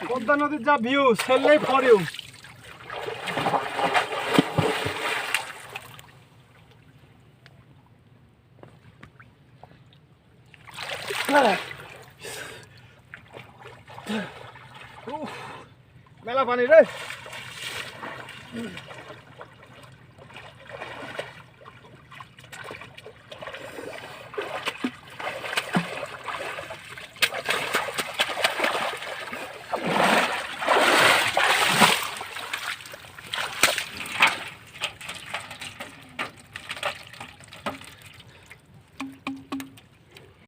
পদ্মা নদীর যা view সেললেই for you. মেলা পানি রে।